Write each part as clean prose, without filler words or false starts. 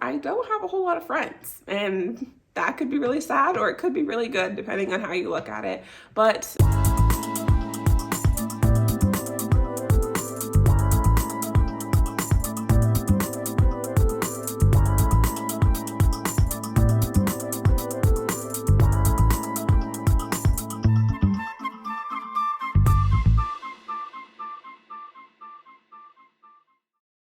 I don't have a whole lot of friends, and that could be really sad or it could be really good depending on how you look at it. But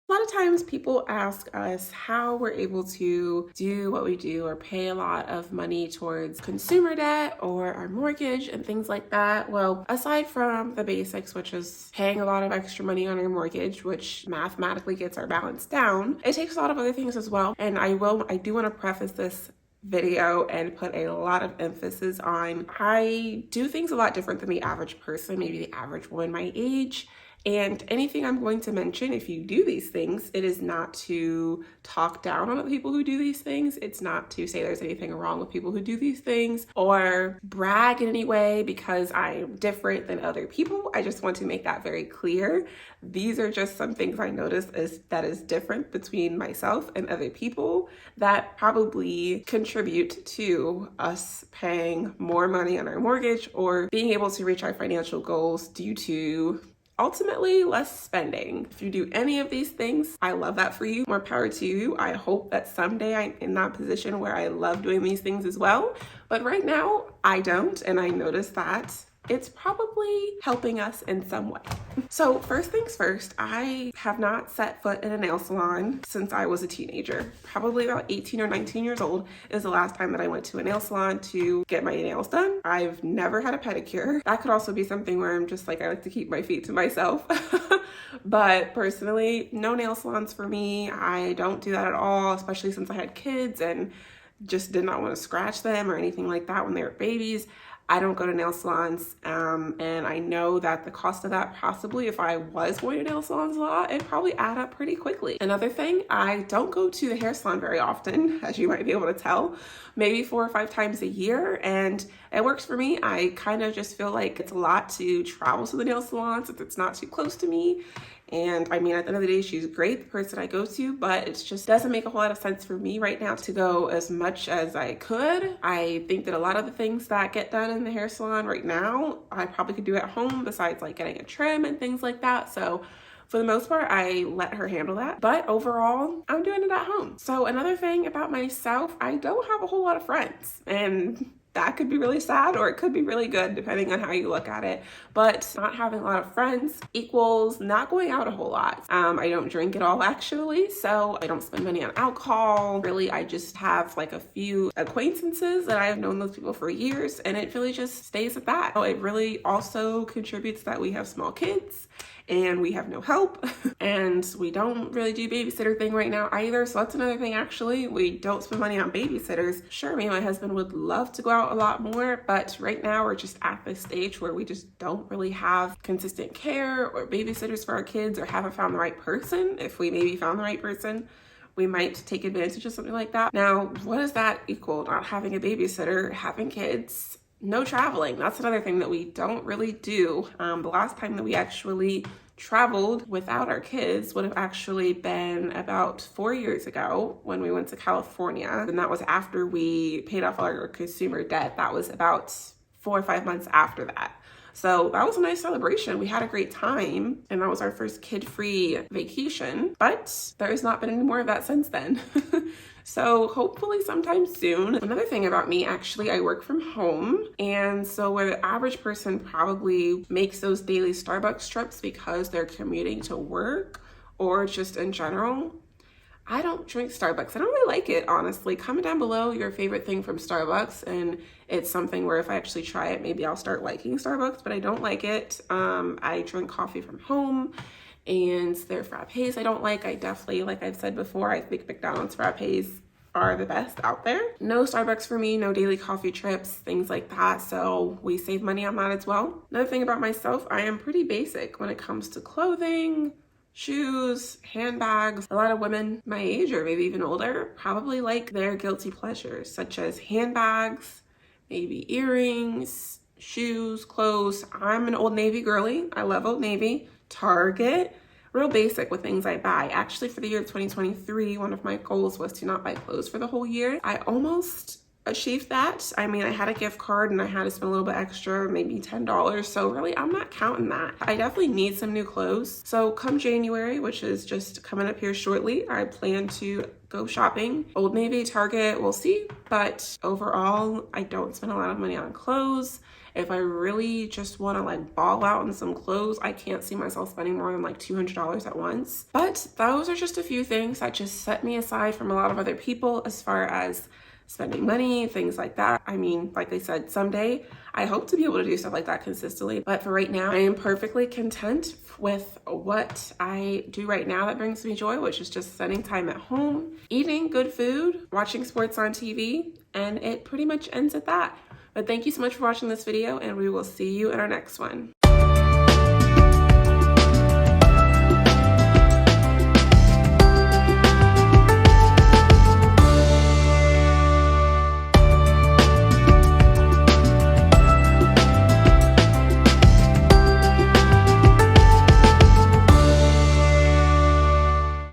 a lot of times people ask us how we're able to do what we do or pay a lot of money towards consumer debt or our mortgage and things like that. Well, aside from the basics, which is paying a lot of extra money on our mortgage, which mathematically gets our balance down, it takes a lot of other things as well. And I do want to preface this video and put a lot of emphasis on I do things a lot different than the average person, maybe the average woman my age. And anything I'm going to mention, if you do these things, it is not to talk down on the people who do these things. It's not to say there's anything wrong with people who do these things or brag in any way because I'm different than other people. I just want to make that very clear. These are just some things I noticed that is different between myself and other people that probably contribute to us paying more money on our mortgage or being able to reach our financial goals due to ultimately less spending. If you do any of these things, I love that for you. More power to you. I hope that someday I'm in that position where I love doing these things as well. But right now I don't, and I notice that it's probably helping us in some way. So first things first, I have not set foot in a nail salon since I was a teenager. Probably about 18 or 19 years old is the last time that I went to a nail salon to get my nails done. I've never had a pedicure. That could also be something where I'm just like, I like to keep my feet to myself. But personally, no nail salons for me. I don't do that at all, especially since I had kids and just did not want to scratch them or anything like that when they were babies. I don't go to nail salons, and I know that the cost of that possibly, if I was going to nail salons a lot, it'd probably add up pretty quickly. Another thing, I don't go to the hair salon very often, as you might be able to tell, maybe 4 or 5 times a year, and it works for me. I kind of just feel like it's a lot to travel to the nail salon since it's not too close to me. And I mean, at the end of the day, she's great, the person I go to, but it just doesn't make a whole lot of sense for me right now to go as much as I could. I think that a lot of the things that get done in the hair salon right now, I probably could do at home besides like getting a trim and things like that. So for the most part, I let her handle that. But overall, I'm doing it at home. So another thing about myself, I don't have a whole lot of friends. And that could be really sad or it could be really good depending on how you look at it. But not having a lot of friends equals not going out a whole lot. I don't drink at all actually, so I don't spend money on alcohol. Really, I just have like a few acquaintances that I have known those people for years, and it really just stays at that. It really also contributes that we have small kids and we have no help and we don't really do babysitter thing right now either. So that's another thing actually. We don't spend money on babysitters. Sure, me and my husband would love to go out a lot more, but right now we're just at this stage where we just don't really have consistent care or babysitters for our kids or haven't found the right person. If we maybe found the right person, we might take advantage of something like that. Now, what does that equal? Not having a babysitter, having kids, no traveling. That's another thing that we don't really do. The last time that we actually traveled without our kids would have actually been about 4 years ago when we went to California. And that was after we paid off our consumer debt. That was about 4 or 5 months after that. So that was a nice celebration. We had a great time, and that was our first kid-free vacation, but there has not been any more of that since then. So hopefully sometime soon. Another thing about me, actually, I work from home, and so where the average person probably makes those daily Starbucks trips because they're commuting to work or just in general, I don't drink Starbucks. I don't really like it, honestly. Comment down below your favorite thing from Starbucks, and it's something where if I actually try it, maybe I'll start liking Starbucks, but I don't like it. I drink coffee from home, and their frappes I don't like. I definitely, like I've said before, I think McDonald's frappes are the best out there. No Starbucks for me, no daily coffee trips, things like that. So we save money on that as well. Another thing about myself, I am pretty basic when it comes to clothing, shoes, handbags. A lot of women my age or maybe even older probably like their guilty pleasures, such as handbags, maybe earrings, shoes, clothes. I'm an Old Navy girly. I love Old Navy. Target, real basic with things I buy. Actually, for the year 2023, one of my goals was to not buy clothes for the whole year. I almost achieved that. I mean, I had a gift card and I had to spend a little bit extra, maybe $10. So really, I'm not counting that. I definitely need some new clothes. So come January, which is just coming up here shortly, I plan to go shopping. Old Navy, Target, we'll see. But overall, I don't spend a lot of money on clothes. If I really just want to like ball out in some clothes, I can't see myself spending more than like $200 at once. But those are just a few things that just set me aside from a lot of other people as far as spending money, things like that. I mean, like I said, someday I hope to be able to do stuff like that consistently. But for right now, I am perfectly content with what I do right now that brings me joy, which is just spending time at home, eating good food, watching sports on TV, and it pretty much ends at that. But thank you so much for watching this video, and we will see you in our next one.